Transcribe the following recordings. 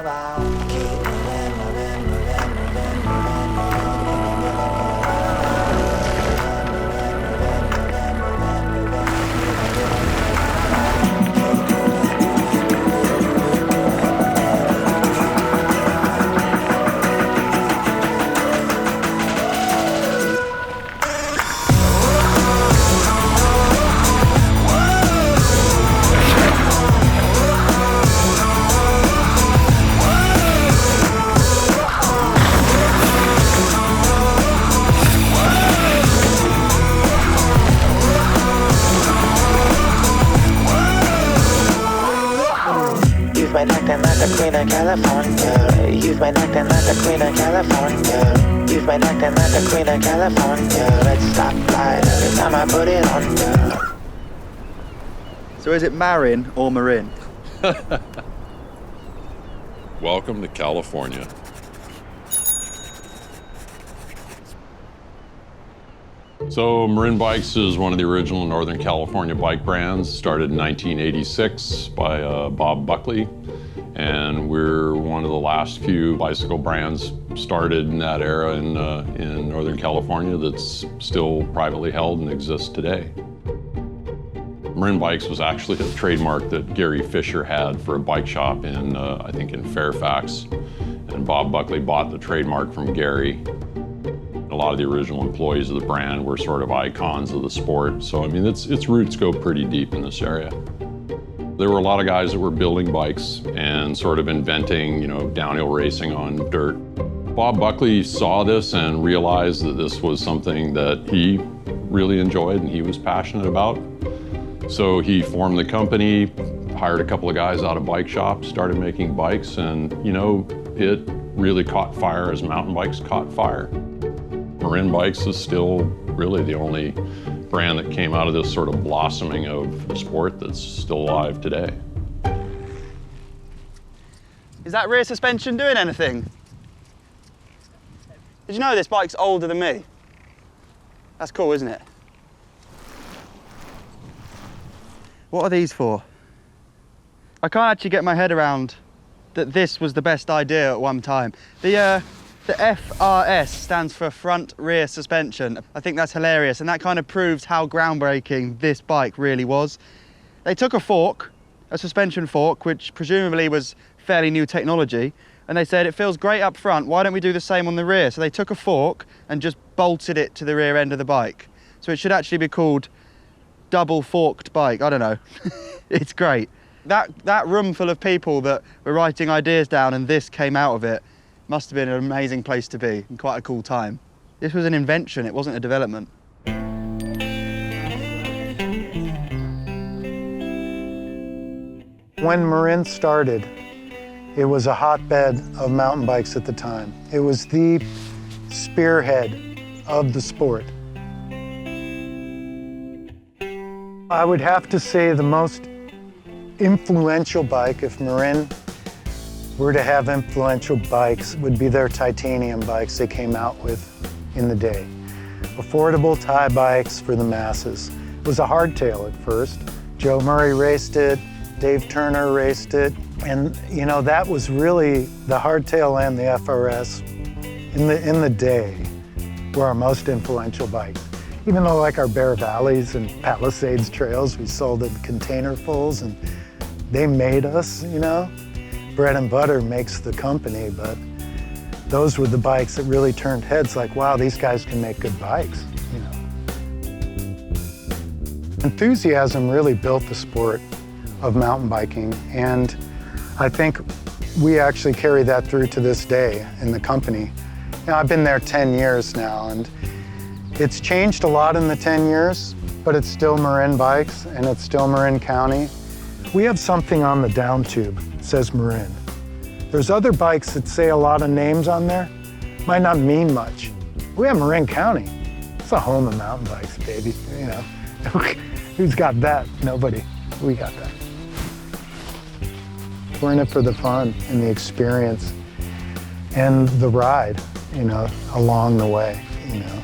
You've been acting like the queen of California. You've been acting like the queen of California. You've been acting like the queen of California. Let's stop right every time I put it on you. So is it Marin or Marin? Welcome to California. So Marin Bikes is one of the original Northern California bike brands, started in 1986 by Bob Buckley. And we're one of the last few bicycle brands started in that era in Northern California that's still privately held and exists today. Marin Bikes was actually a trademark that Gary Fisher had for a bike shop in, I think in Fairfax. And Bob Buckley bought the trademark from Gary. A lot of the original employees of the brand were sort of icons of the sport. So, I mean, its roots go pretty deep in this area. There were a lot of guys that were building bikes and sort of inventing, you know, downhill racing on dirt. Bob Buckley saw this and realized that this was something that he really enjoyed and he was passionate about. So he formed the company, hired a couple of guys out of bike shops, started making bikes, and, you know, it really caught fire as mountain bikes caught fire. Marin Bikes is still really the only brand that came out of this sort of blossoming of the sport that's still alive today. Is that rear suspension doing anything? Did you know this bike's older than me? That's cool, isn't it? What are these for? I can't actually get my head around that this was the best idea at one time. The FRS stands for front rear suspension. I think that's hilarious, and that kind of proves how groundbreaking this bike really was. They took a fork, a suspension fork, which presumably was fairly new technology, and they said, it feels great up front, why don't we do the same on the rear? So they took a fork and just bolted it to the rear end of the bike. So it should actually be called double forked bike, I don't know. It's great. That room full of people that were writing ideas down and this came out of it must have been an amazing place to be and quite a cool time. This was an invention, it wasn't a development. When Marin started, it was a hotbed of mountain bikes at the time. It was the spearhead of the sport. I would have to say the most influential bike, if Marin were to have influential bikes, would be their titanium bikes they came out with in the day. Affordable tie bikes for the masses. It was a hardtail at first. Joe Murray raced it, Dave Turner raced it, and you know, that was really the hardtail and the FRS in the day were our most influential bikes. Even though like our Bear Valleys and Palisades trails, we sold in containerfuls and they made us, you know. Bread and butter makes the company, but those were the bikes that really turned heads like, wow, these guys can make good bikes, you know. Enthusiasm really built the sport of mountain biking, and I think we actually carry that through to this day in the company. You know, I've been there 10 years now, and it's changed a lot in the 10 years, but it's still Marin Bikes, and it's still Marin County. We have something on the down tube that says Marin. There's other bikes that say a lot of names on there, might not mean much. We have Marin County. It's the home of mountain bikes, baby, you know. Who's got that? Nobody. We got that. We're in it for the fun and the experience and the ride, you know, along the way, you know.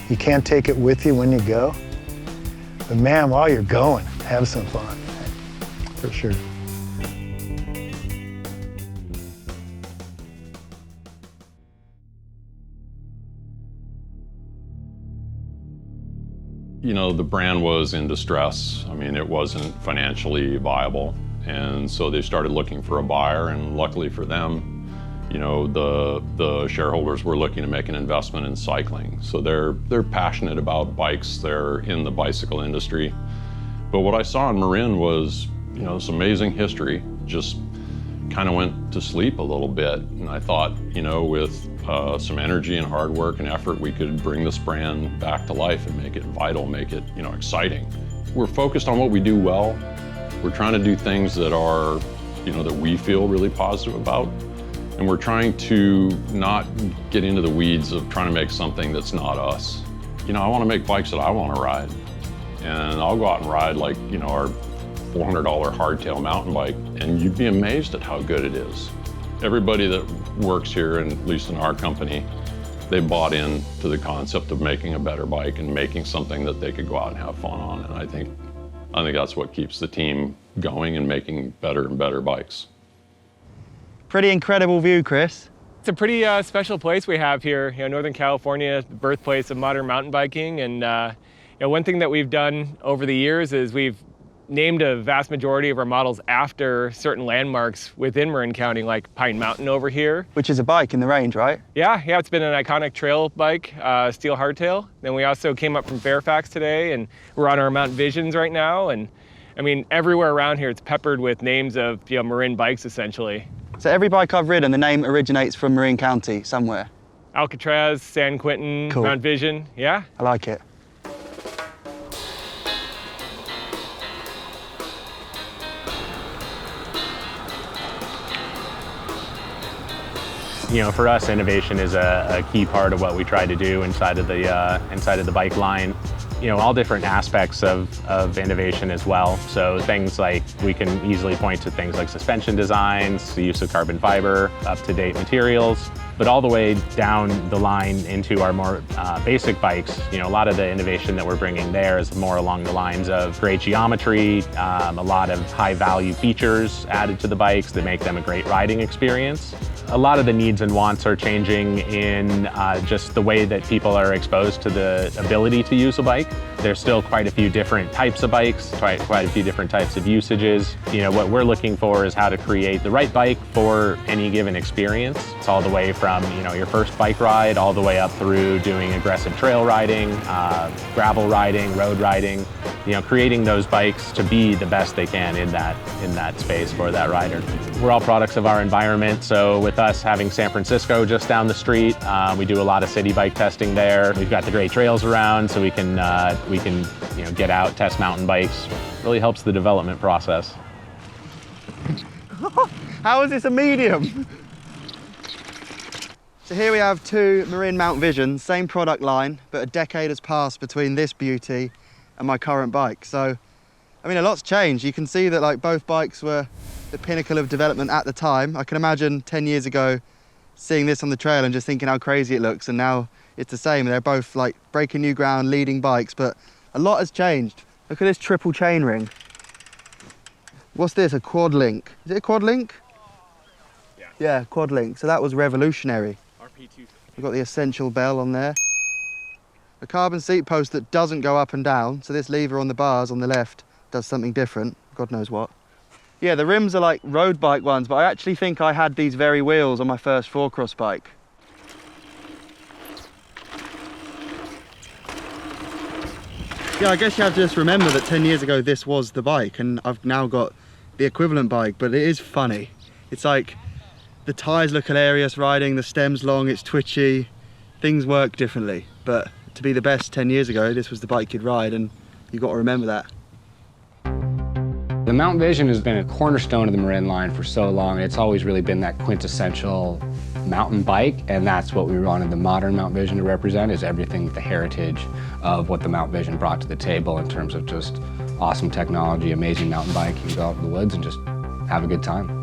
You can't take it with you when you go, but man, while you're going, have some fun, for sure. You know, the brand was in distress. I mean, it wasn't financially viable. And so they started looking for a buyer, and luckily for them, you know, the shareholders were looking to make an investment in cycling. So they're passionate about bikes. They're in the bicycle industry. But what I saw in Marin was, you know, this amazing history just kind of went to sleep a little bit. And I thought, you know, with some energy and hard work and effort, we could bring this brand back to life and make it vital, make it, you know, exciting. We're focused on what we do well. We're trying to do things that are, you know, that we feel really positive about. And we're trying to not get into the weeds of trying to make something that's not us. You know, I want to make bikes that I want to ride. And I'll go out and ride like, you know, our $400 hardtail mountain bike, and you'd be amazed at how good it is. Everybody that works here, and at least in our company, they bought in to the concept of making a better bike and making something that they could go out and have fun on. And I think that's what keeps the team going and making better and better bikes. Pretty incredible view, Chris. It's a pretty special place we have here, you know, Northern California, the birthplace of modern mountain biking. And you know, one thing that we've done over the years is we've named a vast majority of our models after certain landmarks within Marin County, like Pine Mountain over here. Which is a bike in the range, right? Yeah, it's been an iconic trail bike, steel hardtail. Then we also came up from Fairfax today, and we're on our Mount Visions right now. And I mean, everywhere around here, it's peppered with names of, you know, Marin bikes, essentially. So every bike I've ridden, the name originates from Marin County somewhere. Alcatraz, San Quentin, cool. Mount Vision, yeah. I like it. You know, for us, innovation is a key part of what we try to do inside of the bike line. You know, all different aspects of innovation as well. So things like, we can easily point to things like suspension designs, the use of carbon fiber, up-to-date materials, but all the way down the line into our more basic bikes. You know, a lot of the innovation that we're bringing there is more along the lines of great geometry, a lot of high-value features added to the bikes that make them a great riding experience. A lot of the needs and wants are changing in just the way that people are exposed to the ability to use a bike. There's still quite a few different types of bikes, quite a few different types of usages. You know, what we're looking for is how to create the right bike for any given experience. It's all the way from, you know, your first bike ride all the way up through doing aggressive trail riding, gravel riding, road riding. You know, creating those bikes to be the best they can in that space for that rider. We're all products of our environment, so with us having San Francisco just down the street, we do a lot of city bike testing there. We've got the great trails around, so we can you know, get out, test mountain bikes. Really helps the development process. How is this a medium? So here we have two Marin Mount Visions, same product line, but a decade has passed between this beauty and my current bike. So, I mean, a lot's changed. You can see that like both bikes were the pinnacle of development at the time. I can imagine 10 years ago seeing this on the trail and just thinking how crazy it looks, and now it's the same. They're both like breaking new ground, leading bikes, but a lot has changed. Look at this triple chain ring. What's this, a quad link? Is it a quad link? Yeah, quad link. So that was revolutionary. We've got the Essential bell on there. A carbon seat post that doesn't go up and down, so this lever on the bars on the left does something different, God knows what. Yeah, the rims are like road bike ones, but I actually think I had these very wheels on my first 4-cross bike. Yeah, I guess you have to just remember that 10 years ago this was the bike, and I've now got the equivalent bike, but it is funny. It's like, the tyres look hilarious riding, the stem's long, it's twitchy, things work differently, but to be the best 10 years ago, this was the bike you'd ride, and you've got to remember that. The Mount Vision has been a cornerstone of the Marin line for so long. It's always really been that quintessential mountain bike, and that's what we wanted the modern Mount Vision to represent, is everything, the heritage of what the Mount Vision brought to the table in terms of just awesome technology, amazing mountain bike. You can go out in the woods and just have a good time.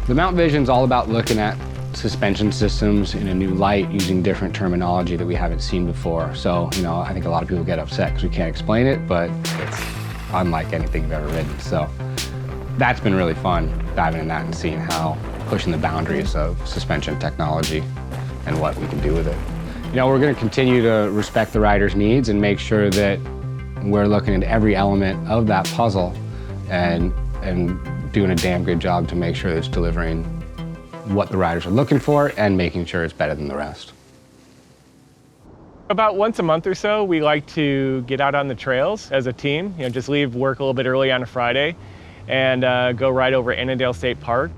The Mount Vision's all about looking at suspension systems in a new light, using different terminology that we haven't seen before. So, you know, I think a lot of people get upset because we can't explain it, but it's unlike anything you've ever ridden. So that's been really fun, diving in that and seeing how pushing the boundaries of suspension technology and what we can do with it. You know, we're going to continue to respect the rider's needs and make sure that We're looking at every element of that puzzle and doing a damn good job to make sure it's delivering what the riders are looking for and making sure it's better than the rest. About once a month or so, we like to get out on the trails as a team, just leave work a little bit early on a Friday and go ride over Annandale State Park.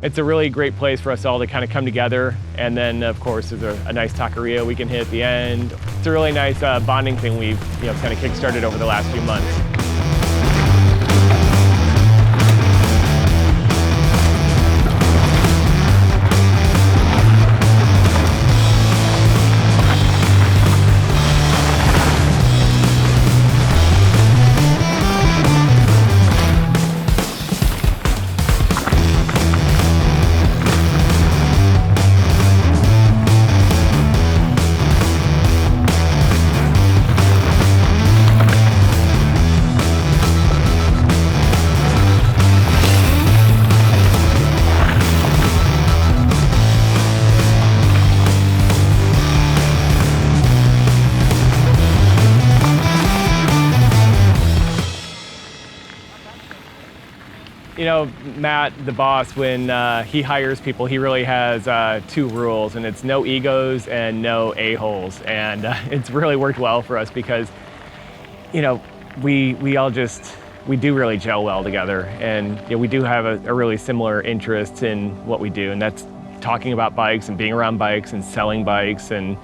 It's a really great place for us all to kind of come together, and then of course there's a nice taqueria we can hit at the end. It's a really nice bonding thing we've kind of kick-started over the last few months. Matt, the boss, when he hires people, he really has two rules, and it's no egos and no a-holes. And it's really worked well for us because, we do really gel well together, and we do have a really similar interest in what we do, and that's talking about bikes and being around bikes and selling bikes and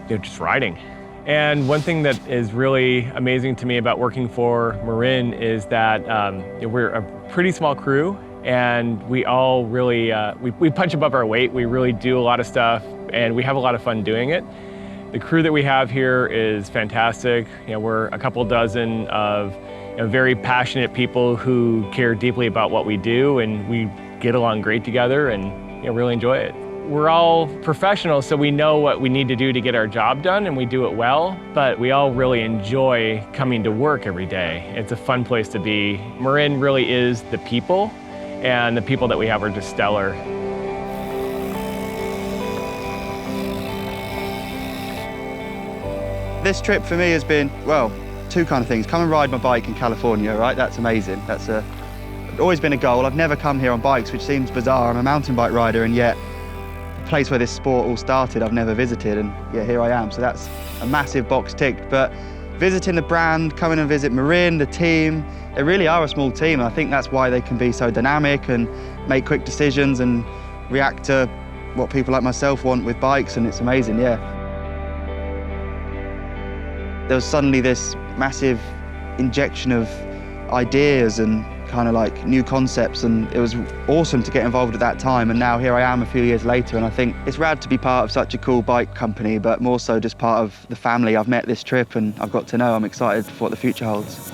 just riding. And one thing that is really amazing to me about working for Marin is that we're a pretty small crew, and we all really, we punch above our weight. We really do a lot of stuff, and we have a lot of fun doing it. The crew that we have here is fantastic. We're a couple dozen of very passionate people who care deeply about what we do, and we get along great together and really enjoy it. We're all professionals, so we know what we need to do to get our job done, and we do it well, but we all really enjoy coming to work every day. It's a fun place to be. Marin really is the people, and the people that we have are just stellar. This trip for me has been, well, two kind of things. Come and ride my bike in California, right? That's amazing. That's always been a goal. I've never come here on bikes, which seems bizarre. I'm a mountain bike rider, and yet place where this sport all started I've never visited, and yeah, here I am. So that's a massive box ticked. But visiting the brand, coming and visit Marin, the team, they really are a small team, and I think that's why they can be so dynamic and make quick decisions and react to what people like myself want with bikes, and it's amazing, yeah. There was suddenly this massive injection of ideas and kind of like new concepts, and it was awesome to get involved at that time. And now here I am a few years later, and I think it's rad to be part of such a cool bike company, but more so just part of the family I've met this trip and I've got to know. I'm excited for what the future holds.